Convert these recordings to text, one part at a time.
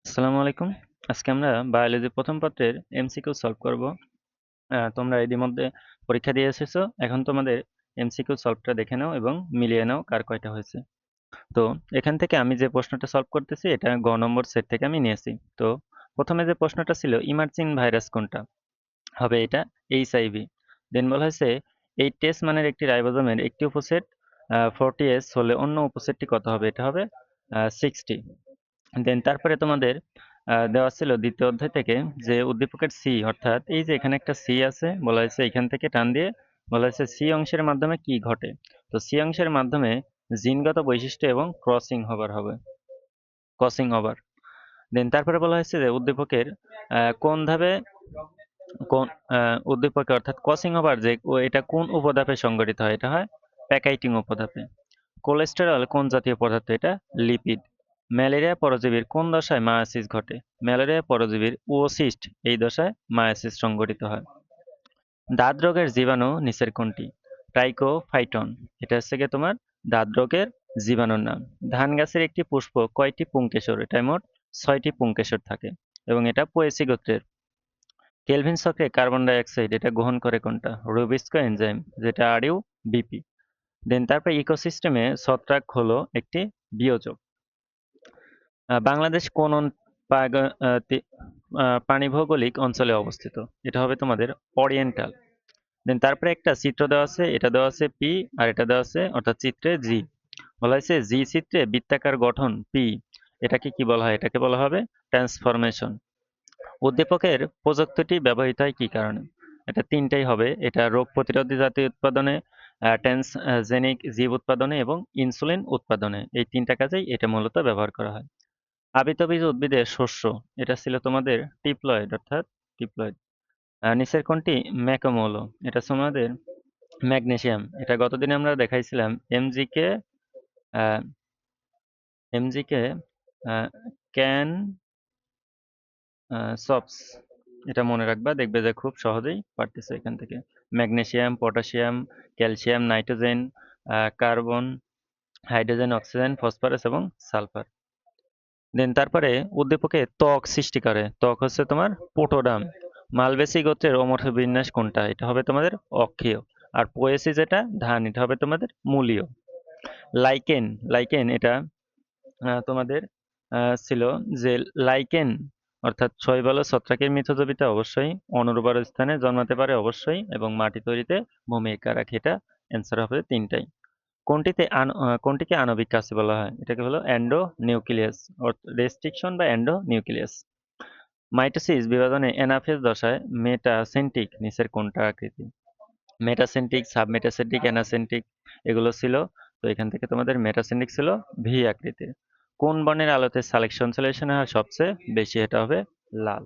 আসসালামু আলাইকুম। আজকে আমরা বায়োলজি প্রথম পত্রের এমসিকিউ সলভ করব। তোমরা ইতিমধ্যে পরীক্ষা দিয়ে এসেছো। এখন তোমাদের এমসিকিউ সলভটা দেখে নাও এবং মিলিয়ে নাও কার কয়টা হয়েছে। তো এখান থেকে আমি যে প্রশ্নটা সলভ করতেছি এটা গ নম্বর সেট থেকে আমি নিয়েছি। তো প্রথমে যে প্রশ্নটা ছিল ইমার্জিং ভাইরাস কোনটা? হবে এটা এইচআইভি। দেন বলা হয়েছে 8S মানের একটি রাইবোজোমের একটি উপসেট 40S হলে অন্য উপসেটটি কত হবে? এটা হবে 60। দেন তারপরে তোমাদের দেওয়া ছিল দ্বিতীয় অধ্যায় থেকে যে উদ্দীপকের সি অর্থাৎ এই যে এখানে একটা সি আছে, বলা হয়েছে এখান থেকে টান দিয়ে বলা হয়েছে সি অংশের মাধ্যমে কি ঘটে। তো সি অংশের মাধ্যমে জিনগত বৈশিষ্ট্য এবং ক্রসিং ওভার। দেন তারপরে বলা হয়েছে যে উদ্দীপকের কোন ধাপে কোন উদ্দীপকে অর্থাৎ ক্রসিং ওভার যে এটা কোন উপধাপে সংঘটিত হয়? এটা হয় প্যাকাইটিং উপধাপে। কোলেস্টেরল কোন জাতীয় পদার্থ? এটা লিপিড। ম্যালেরিয়া পরজীবীর কোন দশায় মায়োসিস ঘটে? ম্যালেরিয়া পরজীবীর ওসিস্ট এই দশায় মায়োসিস সংঘটিত হয়। দাঁত রোগের জীবাণু নিচের কোনটি? ট্রাইকোফাইটন। এটা হচ্ছে গিয়ে তোমার দাঁত রোগের জীবাণুর নাম। ধান গাছের একটি পুষ্প কয়টি পুংকেশর? এটা মোট 6টি পুংকেশর থাকে এবং এটা পোয়েসি গোত্রের। কেলভিন চক্রে কার্বন ডাই অক্সাইড এটা গ্রহণ করে কোনটা? রুবিস্কো এনজাইম, যেটা আরইউ বিপি। দেন তারপরে ইকোসিস্টেমে ছত্রাক হলো একটি বিয়োজক। বাংলাদেশ কোন পানিভৌগোলিক অঞ্চলে অবস্থিত? এটা হবে তোমাদের ওরিয়েন্টাল। দেন তারপরে একটা চিত্র দেওয়া আছে, এটা দেওয়া আছে পি আর এটা দেওয়া আছে অর্থাৎ চিত্রে জি। বলা হয়েছে জি চিত্রে বৃত্তাকার গঠন পি, এটাকে কি বলা হয়? এটাকে বলা হবে ট্রান্সফরমেশন। উদ্দীপকের প্রযুক্তিটি ব্যবহৃত হয় কি কারণে? এটা তিনটাই হবে। এটা রোগ প্রতিরোধী জাতীয় উৎপাদনে, ট্রান্সজেনিক জীব উৎপাদনে এবং ইনসুলিন উৎপাদনে। এই তিনটা কাজেই এটা মূলত ব্যবহার করা হয়। আবৃতবীজ উদ্ভিদের শস্য এটা ছিল তোমাদের টিপ্লয়েড অর্থাৎ টিপ্লয়েড। নিচের কোনটি ম্যাকোমৌল? এটা তোমাদের ম্যাগনেসিয়াম। এটা গতদিনে আমরা দেখাইছিলাম এমজিকে এমজিকে ক্যান সপস। এটা মনে রাখবা, দেখবে যে খুব সহজেই পারতেছে এখান থেকে। Magnesium, potassium, calcium, nitrogen, carbon, hydrogen, oxygen, phosphorus এবং সালফার। দেন তারপরে উদ্দীপকে ত্বক সৃষ্টি করে। ত্বক হচ্ছে তোমার পোটোডাম। মালবেসি গোত্রের অমর বিন্যাস কোনটা? এটা হবে তোমাদের অক্ষীয়। আর পোয়েসি যেটা ধান, এটা হবে তোমাদের মূলীয়। লাইকেন, লাইকেন এটা তোমাদের ছিল যে লাইকেন অর্থাৎ শৈবাল ও ছত্রাকের মিথজীবিতা অবশ্যই, অনুর্বর স্থানে জন্মাতে পারে অবশ্যই এবং মাটি তৈরিতে ভূমিকা রাখে। এটা অ্যান্সার হবে তিনটাই। কোনটিকে আণবিক কাছে বলা হয়? এটাকে হলো এন্ডো নিউক্লিয়াস, রেস্ট্রিকশন বা এন্ডো নিউক্লিয়াস। মাইটোসিস বিভাজনে অ্যানাফেজ দশায় মেটাসেন্ট্রিক নিচের কোনটা আকৃতি? মেটাসেন্ট্রিক, সাবমেটাসেন্ট্রিক, অ্যানাসেন্ট্রিক এগুলো ছিল। তো এখান থেকে তোমাদের মেটাসেন্ট্রিক ছিল ভি আকৃতির। কোন বর্ণের আলোতে সালেকশন হার সবচেয়ে বেশি? এটা হবে লাল।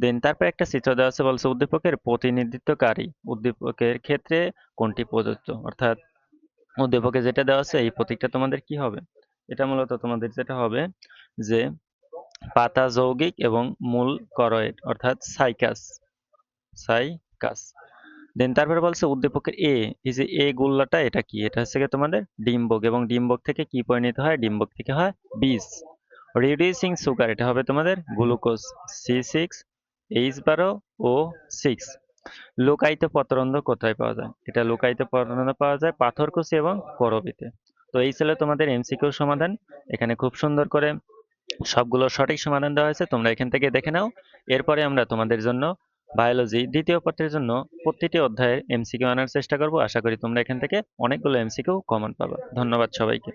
দেন তারপর একটা চিত্র দেওয়া আছে, বলছে উদ্দীপকের প্রতিনিধিত্বকারী উদ্দীপকের ক্ষেত্রে কোনটি প্রযোজ্য? অর্থাৎ উদ্দীপকে যেটা দেওয়া আছে এই প্রতীকটা তোমাদের কি হবে? এটা মূলত তোমাদের যেটা হবে যে পাতা যৌগিক এবং মূল করয়েড অর্থাৎ সাইকাস। দেন তারপরে বলছে উদ্দীপকের এ, এই যে এ গোল্লাটা এটা কি? এটা হচ্ছে গিয়ে তোমাদের ডিম্বক এবং ডিম্বক থেকে কি পরিণত হয়? ডিম্বক থেকে হয় বীজ। রিডিউসিং সুগার এটা হবে তোমাদের গ্লুকোজ C6H12O6। লুকায়িত পত্ররন্ধ্র কোথায় পাওয়া যায়? এটা লুকায়িত পত্ররন্ধ্র পাওয়া যায় পাথরকুচি এবং করবিতে। তো এই ছিল তোমাদের এমসিকিউ সমাধান। এখানে খুব সুন্দর করে সবগুলো সঠিক সমাধান দেওয়া হয়েছে, তোমরা এখান থেকে দেখে নাও। এরপরে আমরা তোমাদের জন্য বায়োলজি দ্বিতীয় পত্রের জন্য প্রতিটি অধ্যায়ের এমসিকিউ আনার চেষ্টা করব। আশা করি তোমরা এখান থেকে অনেকগুলো এমসিকিউ কমন পাবা। ধন্যবাদ সবাইকে।